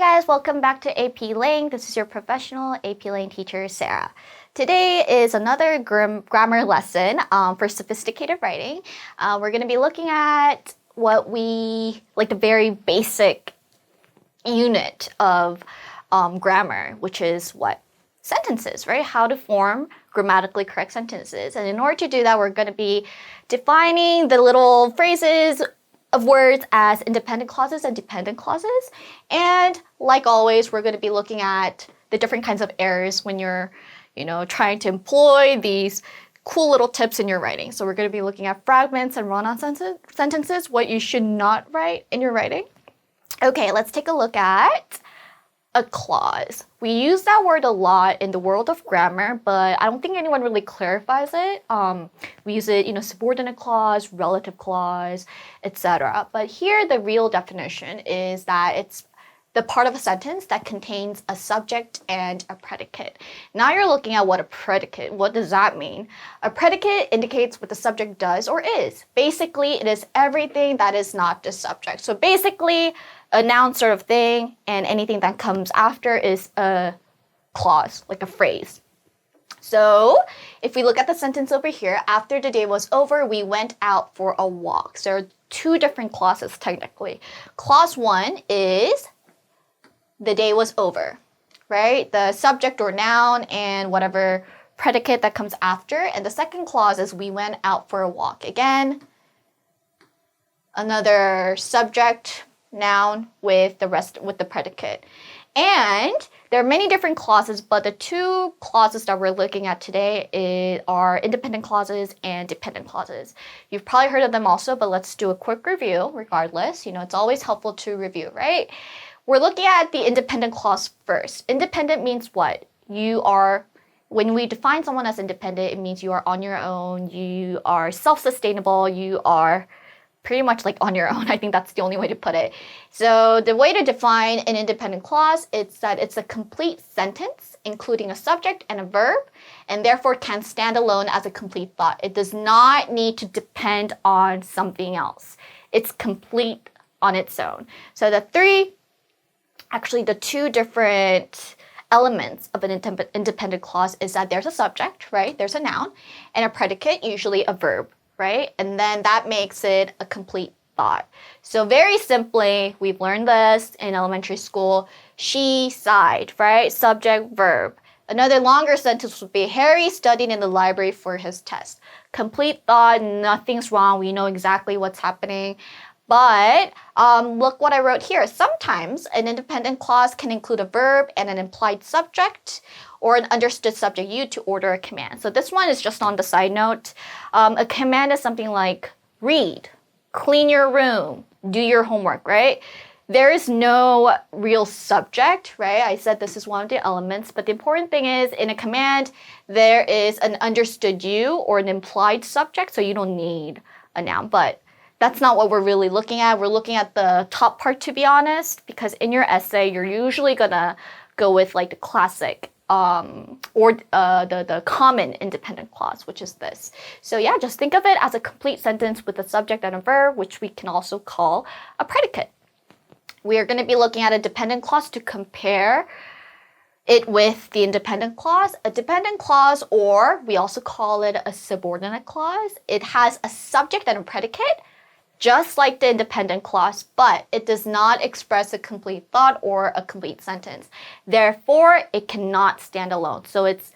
guys, welcome back to AP Lang. This is your professional AP Lang teacher, Sarah. Today is another grammar lesson for sophisticated writing. We're going to be looking at the very basic unit of grammar, which is what? Sentences, right? How to form grammatically correct sentences. And in order to do that, we're going to be defining the little phrases of words as independent clauses and dependent clauses. And like always, we're going to be looking at the different kinds of errors when you're, trying to employ these cool little tips in your writing. So we're going to be looking at fragments and run-on sentences, what you should not write in your writing. Okay, let's take a look at a clause. We use that word a lot in the world of grammar, but I don't think anyone really clarifies it. We use it, subordinate clause, relative clause, etc. But here the real definition is that it's the part of a sentence that contains a subject and a predicate. Now you're looking at what does that mean? A predicate indicates what the subject does or is. Basically, it is everything that is not the subject. So basically, a noun sort of thing, and anything that comes after is a clause, like a phrase. So if we look at the sentence over here, after the day was over, we went out for a walk. So there are two different clauses technically. Clause 1 is the day was over, right? The subject or noun and whatever predicate that comes after. And the second clause is we went out for a walk. Again, another subject, noun with the predicate. And there are many different clauses, but the two clauses that we're looking at today are independent clauses and dependent clauses. You've probably heard of them also, but let's do a quick review regardless. It's always helpful to review, right? We're looking at the independent clause first. Independent means what? When we define someone as independent, it means you are on your own, you are self-sustainable, you are pretty much like on your own. I think that's the only way to put it. So the way to define an independent clause is that it's a complete sentence, including a subject and a verb, and therefore can stand alone as a complete thought. It does not need to depend on something else. It's complete on its own. So the two different elements of an independent clause is that there's a subject, right? There's a noun, and a predicate, usually a verb, right? And then that makes it a complete thought. So very simply, we've learned this in elementary school. She sighed, right? Subject, verb. Another longer sentence would be Harry studied in the library for his test. Complete thought, nothing's wrong. We know exactly what's happening. But look what I wrote here. Sometimes an independent clause can include a verb and an implied subject or an understood subject you to order a command. So this one is just on the side note. A command is something like read, clean your room, do your homework, right? There is no real subject, right? I said this is one of the elements, but the important thing is in a command, there is an understood you or an implied subject, so you don't need a noun. But that's not what we're really looking at. We're looking at the top part, to be honest, because in your essay, you're usually gonna go with like the classic or the common independent clause, which is this. So yeah, just think of it as a complete sentence with a subject and a verb, which we can also call a predicate. We are going to be looking at a dependent clause to compare it with the independent clause. A dependent clause, or we also call it a subordinate clause, it has a subject and a predicate, just like the independent clause, but it does not express a complete thought or a complete sentence. Therefore, it cannot stand alone. So it's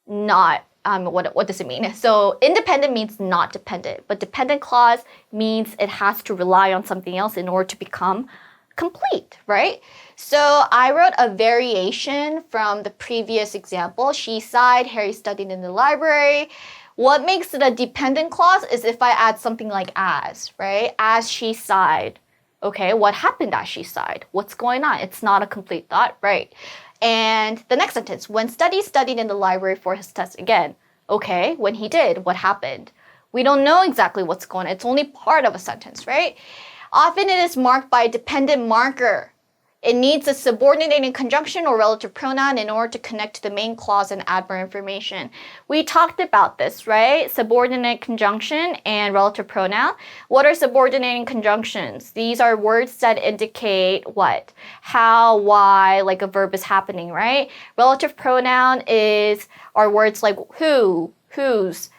not, what does it mean? So independent means not dependent, but dependent clause means it has to rely on something else in order to become complete, right? So I wrote a variation from the previous example. She sighed, Harry studied in the library. What makes it a dependent clause is if I add something like as, right? As she sighed. Okay, what happened as she sighed? What's going on? It's not a complete thought, right? And the next sentence, when studied in the library for his test again. Okay, when he did, what happened? We don't know exactly what's going on. It's only part of a sentence, right? Often it is marked by a dependent marker. It needs a subordinating conjunction or relative pronoun in order to connect to the main clause and add more information. We talked about this, right? Subordinate conjunction and relative pronoun. What are subordinating conjunctions? These are words that indicate what? How, why, like a verb is happening, right? Relative pronoun are words like who, whose,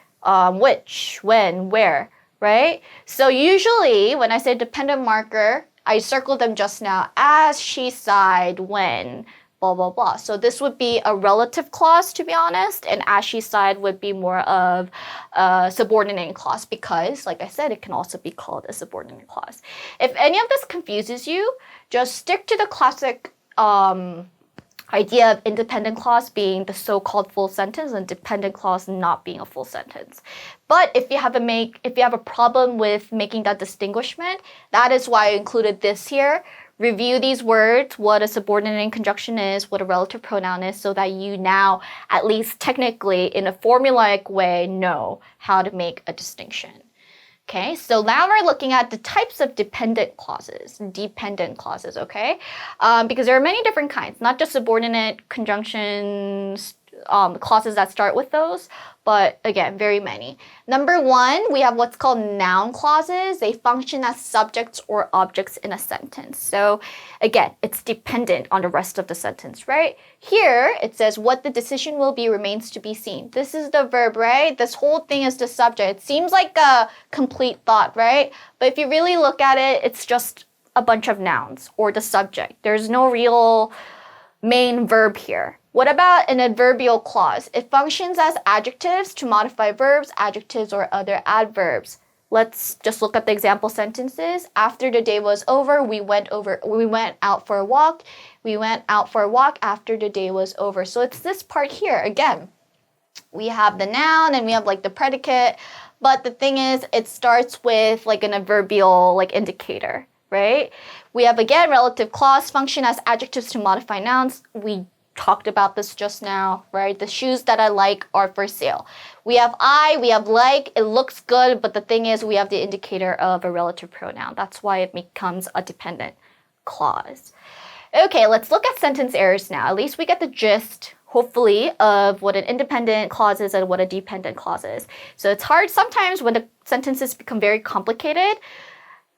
which, when, where, right? So usually when I say dependent marker, I circled them just now. As, she, sighed, when, blah, blah, blah. So this would be a relative clause, to be honest, and as, she, sighed would be more of a subordinating clause because, like I said, it can also be called a subordinating clause. If any of this confuses you, just stick to the classic idea of independent clause being the so-called full sentence and dependent clause not being a full sentence. But if you have a problem with making that distinguishment, that is why I included this here. Review these words, what a subordinating conjunction is, what a relative pronoun is, so that you now, at least technically, in a formulaic way, know how to make a distinction. Okay, so now we're looking at the types of dependent clauses, okay? Because there are many different kinds, not just subordinate conjunctions, clauses that start with those, but again, very many. Number one, we have what's called noun clauses. They function as subjects or objects in a sentence. So again, it's dependent on the rest of the sentence, right? Here, it says what the decision will be remains to be seen. This is the verb, right? This whole thing is the subject. It seems like a complete thought, right? But if you really look at it, it's just a bunch of nouns or the subject. There's no real main verb here. What about an adverbial clause? It functions as adjectives to modify verbs, adjectives, or other adverbs. Let's just look at the example sentences. After the day was over, we went out for a walk. We went out for a walk after the day was over. So it's this part here. Again, we have the noun and we have like the predicate, but the thing is it starts with like an adverbial like indicator, right? We have again relative clause function as adjectives to modify nouns. We talked about this just now, right? The shoes that I like are for sale. We have we have like, it looks good, but the thing is we have the indicator of a relative pronoun. That's why it becomes a dependent clause. Okay, let's look at sentence errors now. At least we get the gist, hopefully, of what an independent clause is and what a dependent clause is. So it's hard sometimes when the sentences become very complicated.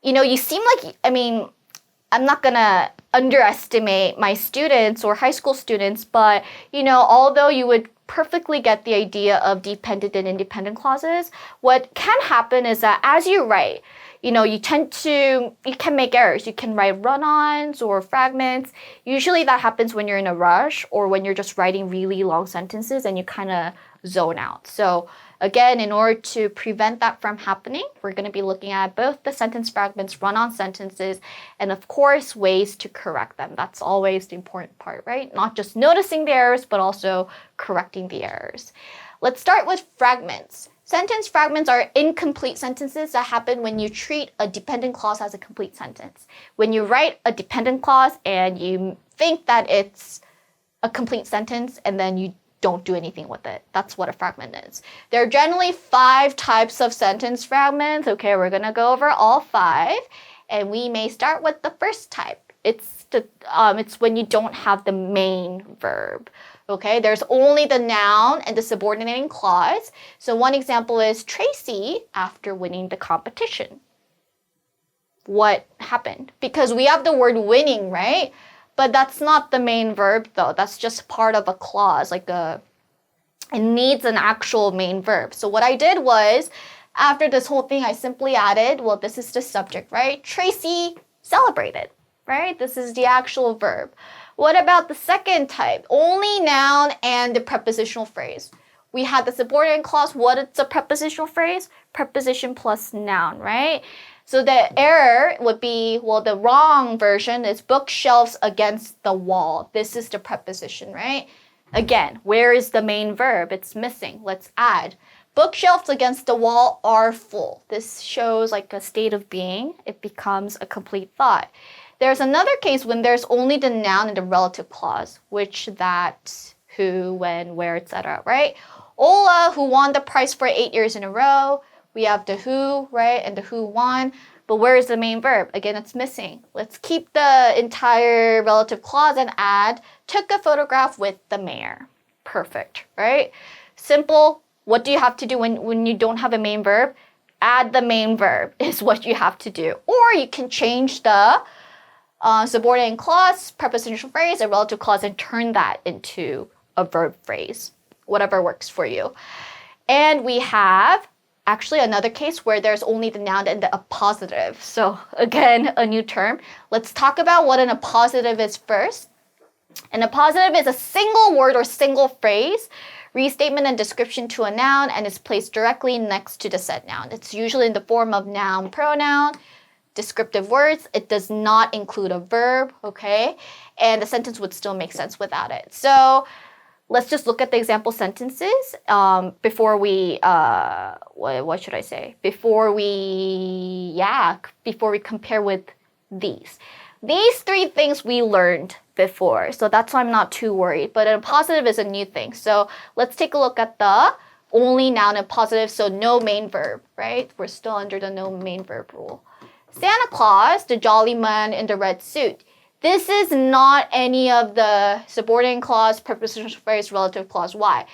You seem like, I'm not gonna underestimate my students or high school students, but although you would perfectly get the idea of dependent and independent clauses, what can happen is that as you write, you can make errors. You can write run-ons or fragments. Usually that happens when you're in a rush or when you're just writing really long sentences and you kind of zone out. So again, in order to prevent that from happening, we're going to be looking at both the sentence fragments, run-on sentences, and of course, ways to correct them. That's always the important part, right? Not just noticing the errors, but also correcting the errors. Let's start with fragments. Sentence fragments are incomplete sentences that happen when you treat a dependent clause as a complete sentence. When you write a dependent clause and you think that it's a complete sentence and then you don't do anything with it. That's what a fragment is. There are generally 5 types of sentence fragments. Okay, we're gonna go over all 5, and we may start with the first type. It's when you don't have the main verb. Okay, there's only the noun and the subordinating clause. So one example is Tracy after winning the competition. What happened? Because we have the word winning, right? But that's not the main verb though. That's just part of a clause, it needs an actual main verb. So what I did was, after this whole thing, I simply added, well, this is the subject, right? Tracy celebrated, right? This is the actual verb. What about the second type? Only noun and the prepositional phrase. We had the subordinate clause. What is a prepositional phrase? Preposition plus noun, right? So the error would be, the wrong version is bookshelves against the wall. This is the preposition, right? Again, where is the main verb? It's missing. Let's add. Bookshelves against the wall are full. This shows like a state of being. It becomes a complete thought. There's another case when there's only the noun and the relative clause, which, that, who, when, where, etc., right? Ola, who won the prize for 8 years in a row. We have the who, right, and the who won. But where is the main verb? Again, it's missing. Let's keep the entire relative clause and add took a photograph with the mayor. Perfect, right? Simple. What do you have to do when you don't have a main verb? Add the main verb is what you have to do. Or you can change the subordinate clause, prepositional phrase, and relative clause and turn that into a verb phrase. Whatever works for you. And we have actually another case where there's only the noun and the appositive. So again, a new term. Let's talk about what an appositive is first. An appositive is a single word or single phrase, restatement and description to a noun, and is placed directly next to the said noun. It's usually in the form of noun, pronoun, descriptive words. It does not include a verb, okay? And the sentence would still make sense without it. So let's just look at the example sentences before we, what should I say? Before we compare with these. These three things we learned before, so that's why I'm not too worried. But a positive is a new thing. So let's take a look at the only noun and positive, so no main verb, right? We're still under the no main verb rule. Santa Claus, the jolly man in the red suit. This is not any of the subordinate clause, prepositional phrase, relative clause. Why?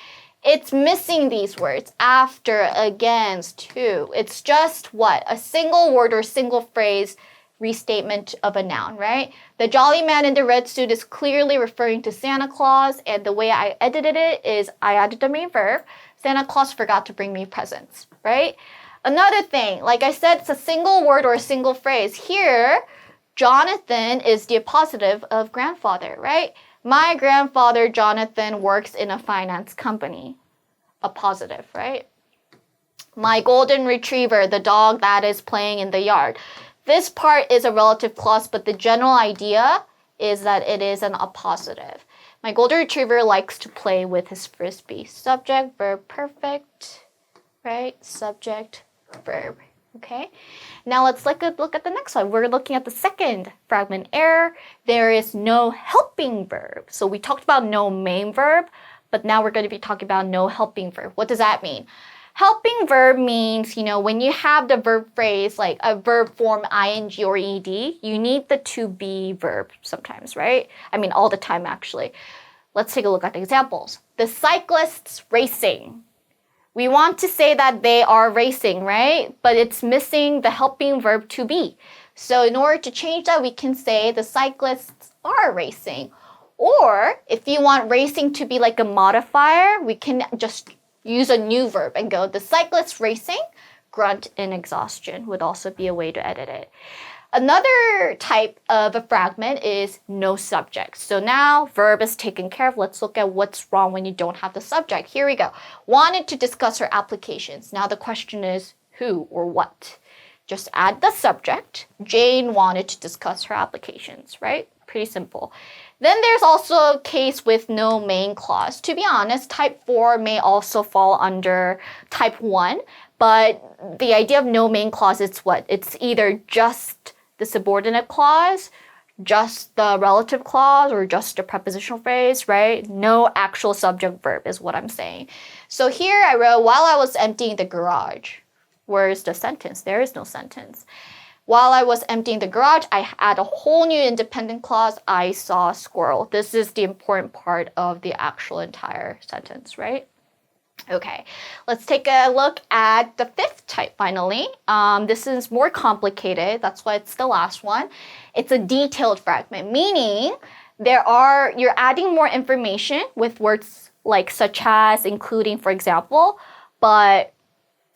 It's missing these words, after, against, to. It's just what? A single word or single phrase restatement of a noun, right? The jolly man in the red suit is clearly referring to Santa Claus, and the way I edited it is I added the main verb. Santa Claus forgot to bring me presents, right? Another thing, like I said, it's a single word or a single phrase. Here, Jonathan is the appositive of grandfather, right? My grandfather, Jonathan, works in a finance company. Appositive, right? My golden retriever, the dog that is playing in the yard. This part is a relative clause, but the general idea is that it is an appositive. My golden retriever likes to play with his frisbee. Subject, verb, perfect, right? Subject, verb, okay? Now let's look at the next one. We're looking at the second fragment error. There is no helping verb. So we talked about no main verb, but now we're going to be talking about no helping verb. What does that mean? Helping verb means, when you have the verb phrase, like a verb form ing or ed, you need the to be verb sometimes, right? I mean, all the time, actually. Let's take a look at the examples. The cyclists racing. We want to say that they are racing, right? But it's missing the helping verb to be. So in order to change that, we can say the cyclists are racing. Or if you want racing to be like a modifier, we can just use a new verb and go, the cyclists racing, grunt in exhaustion would also be a way to edit it. Another type of a fragment is no subject. So now verb is taken care of. Let's look at what's wrong when you don't have the subject. Here we go. Wanted to discuss her applications. Now the question is who or what? Just add the subject. Jane wanted to discuss her applications, right? Pretty simple. Then there's also a case with no main clause. To be honest, type 4 may also fall under type 1, but the idea of no main clause is what? It's either just the subordinate clause, just the relative clause, or just a prepositional phrase, right? No actual subject verb is what I'm saying. So here I wrote, while I was emptying the garage. Where's the sentence? There is no sentence. While I was emptying the garage, I had a whole new independent clause. I saw a squirrel. This is the important part of the actual entire sentence, right? Okay, let's take a look at the fifth type finally. This is more complicated. That's why it's the last one. It's a detailed fragment, meaning you're adding more information with words like such as, including, for example, but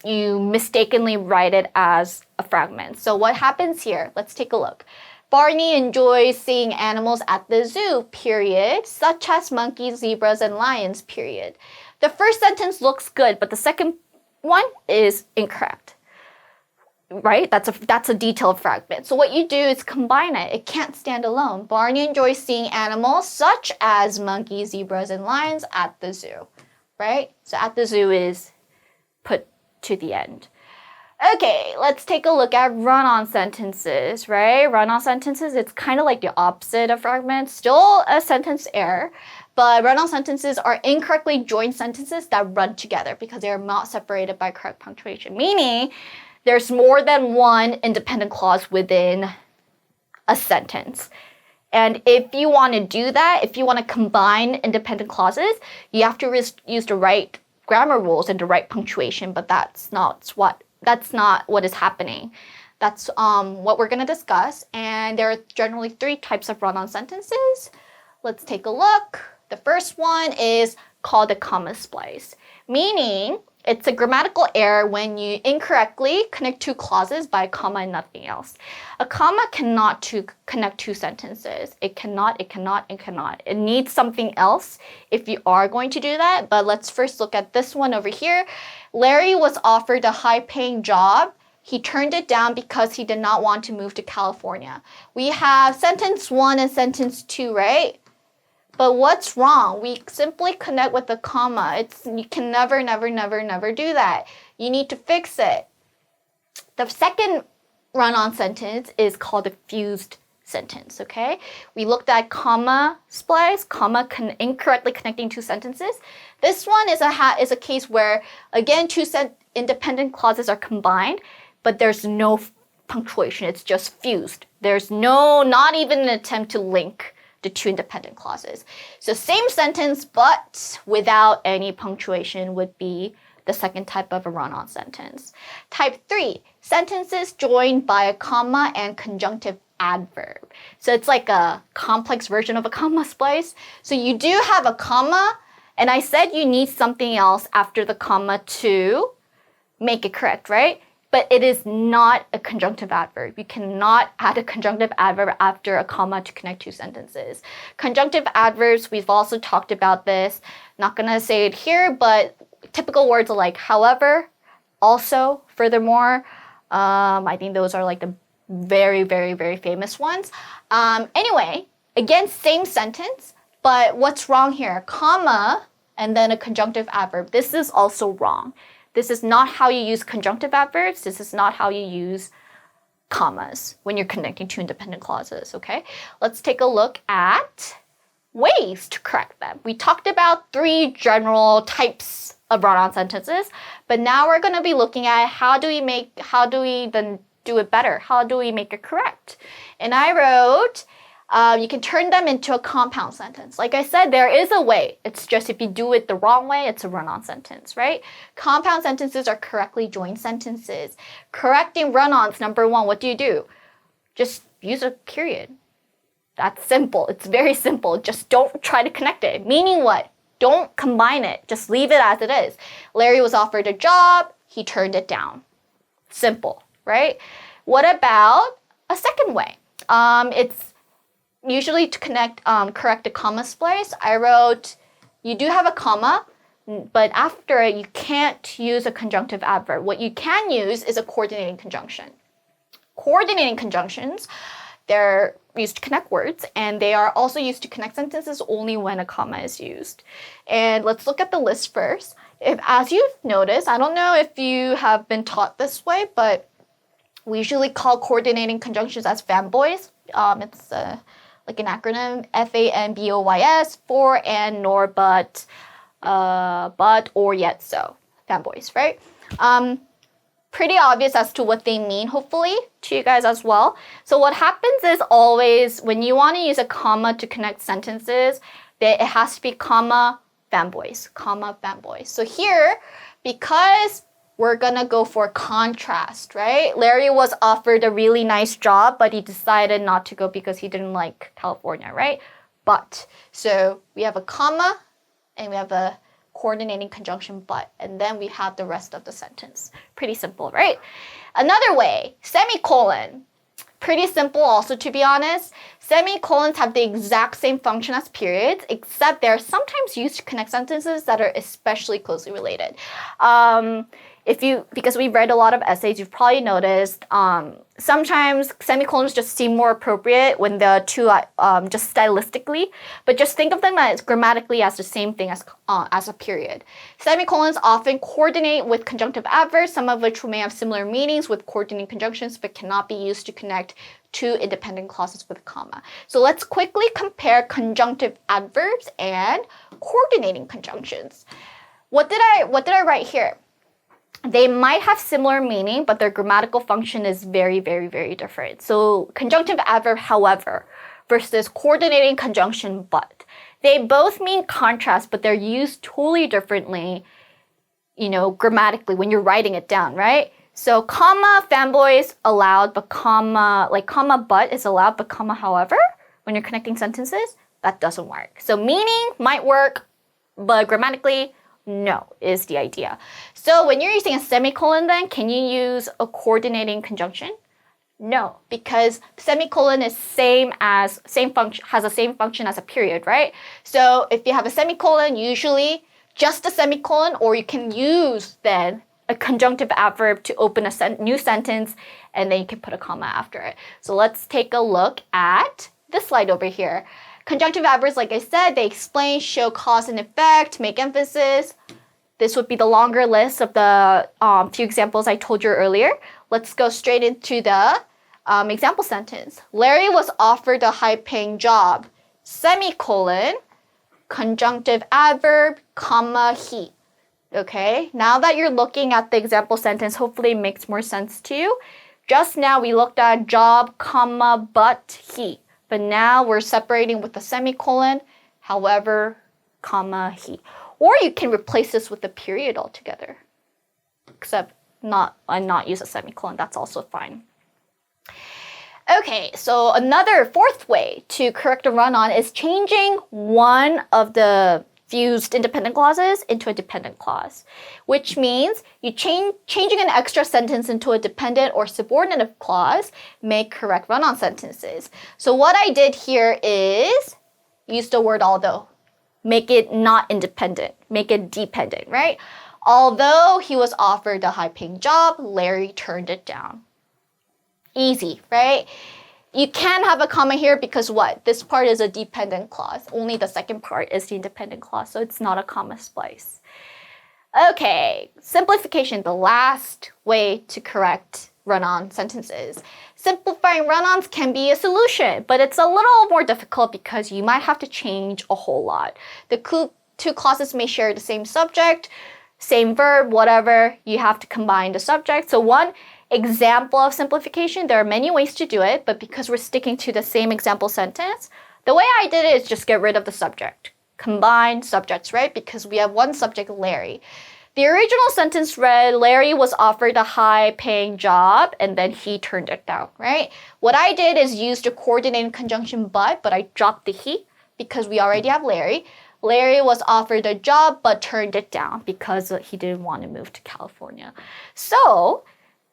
you mistakenly write it as a fragment. So what happens here? Let's take a look. Barney enjoys seeing animals at the zoo, period, such as monkeys, zebras, and lions, period. The first sentence looks good, but the second one is incorrect, right? That's a detailed fragment. So what you do is combine it. It can't stand alone. Barney enjoys seeing animals such as monkeys, zebras, and lions at the zoo, right? So at the zoo is put to the end. Okay, let's take a look at run-on sentences, right? Run-on sentences, it's kind of like the opposite of fragments. Still a sentence error, but run-on sentences are incorrectly joined sentences that run together because they are not separated by correct punctuation. Meaning, there's more than one independent clause within a sentence. And if you want to do that, if you want to combine independent clauses, you have to use the right grammar rules and the right punctuation, but that's not what is happening. That's what we're going to discuss. And there are generally 3 types of run-on sentences. Let's take a look. The first one is called a comma splice, meaning it's a grammatical error when you incorrectly connect 2 clauses by a comma and nothing else. A comma cannot connect 2 sentences. It cannot. It needs something else if you are going to do that. But let's first look at this one over here. Larry was offered a high-paying job. He turned it down because he did not want to move to California. We have sentence 1 and sentence 2, right? But what's wrong? We simply connect with a comma. You can never do that. You need to fix it. The second run-on sentence is called a fused sentence, okay? We looked at comma splice, comma incorrectly connecting 2 sentences. This one is a case where, again, 2 independent clauses are combined, but there's no punctuation. It's just fused. There's not even an attempt to link the 2 independent clauses. So same sentence, but without any punctuation would be the second type of a run-on sentence. Type 3, sentences joined by a comma and conjunctive adverb. So it's like a complex version of a comma splice. So you do have a comma, and I said you need something else after the comma to make it correct, right? But it is not a conjunctive adverb. You cannot add a conjunctive adverb after a comma to connect 2 sentences. Conjunctive adverbs, we've also talked about this. Not gonna say it here, but typical words are like however, also, furthermore. I think those are like the very famous ones. Anyway, again, same sentence, but what's wrong here? Comma and then a conjunctive adverb. This is also wrong. This is not how you use conjunctive adverbs. This is not how you use commas when you're connecting 2 independent clauses, okay? Let's take a look at ways to correct them. We talked about 3 general types of run-on sentences, but now we're going to be looking at how do we then do it better? How do we make it correct? And I wrote, you can turn them into a compound sentence. Like I said, there is a way. It's just if you do it the wrong way, it's a run-on sentence, right? Compound sentences are correctly joined sentences. Correcting run-ons, number 1, what do? Just use a period. That's simple. It's very simple. Just don't try to connect it. Meaning what? Don't combine it. Just leave it as it is. Larry was offered a job. He turned it down. Simple, right? What about a second way? It's usually to correct a comma splice. I wrote, you do have a comma, but after it, you can't use a conjunctive adverb. What you can use is a coordinating conjunction. Coordinating conjunctions, they're used to connect words, and they are also used to connect sentences only when a comma is used. And let's look at the list first. As you've noticed, I don't know if you have been taught this way, but we usually call coordinating conjunctions as Fanboys. It's like an acronym, FANBOYS, for, and, nor, but, or, yet, so. Fanboys, right? Pretty obvious as to what they mean, hopefully, to you guys as well. So what happens is always, when you want to use a comma to connect sentences, it has to be comma, Fanboys, comma, Fanboys. So here, because we're gonna go for contrast, right? Larry was offered a really nice job, but he decided not to go because he didn't like California, right? But, so we have a comma, and we have a coordinating conjunction but, and then we have the rest of the sentence. Pretty simple, right? Another way, semicolon. Pretty simple also, to be honest. Semicolons have the exact same function as periods, except they're sometimes used to connect sentences that are especially closely related. Because we've read a lot of essays, you've probably noticed sometimes semicolons just seem more appropriate when the 2 just stylistically, but just think of them as grammatically as the same thing as a period. Semicolons often coordinate with conjunctive adverbs, some of which may have similar meanings with coordinating conjunctions, but cannot be used to connect 2 independent clauses with a comma. So let's quickly compare conjunctive adverbs and coordinating conjunctions. What did I write here? they might have similar meaning, but their grammatical function is very, very, very different. So conjunctive adverb, however, versus coordinating conjunction, but. They both mean contrast, but they're used totally differently, grammatically when you're writing it down, right? So comma, fanboys allowed, but comma, but is allowed, but comma, however, when you're connecting sentences, that doesn't work. So meaning might work, but grammatically, no, is the idea. So when you're using a semicolon then, can you use a coordinating conjunction? No, because semicolon is has the same function as a period, right? So if you have a semicolon, usually just a semicolon, or you can use then a conjunctive adverb to open a new sentence, and then you can put a comma after it. So let's take a look at this slide over here. Conjunctive adverbs, like I said, they explain, show cause and effect, make emphasis. This would be the longer list of the few examples I told you earlier. Let's go straight into the example sentence. Larry was offered a high-paying job, semicolon, conjunctive adverb, comma, he. Okay, now that you're looking at the example sentence, hopefully it makes more sense to you. Just now we looked at job, comma, but he. But now we're separating with the semicolon, however, comma, he. Or you can replace this with a period altogether. Except not use a semicolon, that's also fine. Okay, so another fourth way to correct a run-on is changing one of the fused independent clauses into a dependent clause, which means you changing an extra sentence into a dependent or subordinate clause may correct run-on sentences. So what I did here is use the word although. Make it not independent, make it dependent, right? Although he was offered a high-paying job, Larry turned it down. Easy, right? You can have a comma here because what? This part is a dependent clause. Only the second part is the independent clause, so it's not a comma splice. Okay, simplification, the last way to correct run-on sentences. Simplifying run-ons can be a solution, but it's a little more difficult because you might have to change a whole lot. The two clauses may share the same subject, same verb, whatever. You have to combine the subject. So one example of simplification, there are many ways to do it, but because we're sticking to the same example sentence, the way I did it is just get rid of the subject. Combine subjects, right? Because we have one subject, Larry. The original sentence read, Larry was offered a high-paying job, and then he turned it down, right? What I did is use the coordinating conjunction but I dropped the he because we already have Larry. Larry was offered a job but turned it down because he didn't want to move to California. So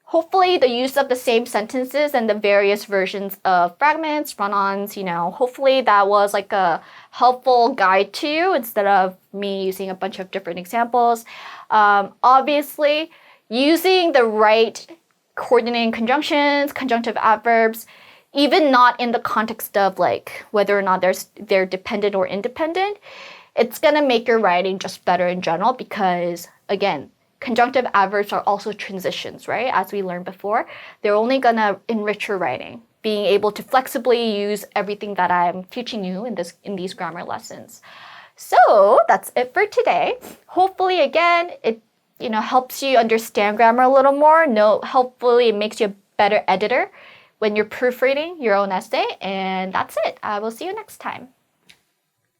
hopefully the use of the same sentences and the various versions of fragments, run-ons, hopefully that was like a helpful guide to you instead of me using a bunch of different examples. Obviously, using the right coordinating conjunctions, conjunctive adverbs, even not in the context of like whether or not they're dependent or independent, it's gonna make your writing just better in general because, again, conjunctive adverbs are also transitions, right? As we learned before, they're only gonna enrich your writing, being able to flexibly use everything that I'm teaching you in these grammar lessons. So that's it for today. Hopefully, again, it helps you understand grammar a little more. Hopefully it makes you a better editor when you're proofreading your own essay. And that's it. I will see you next time.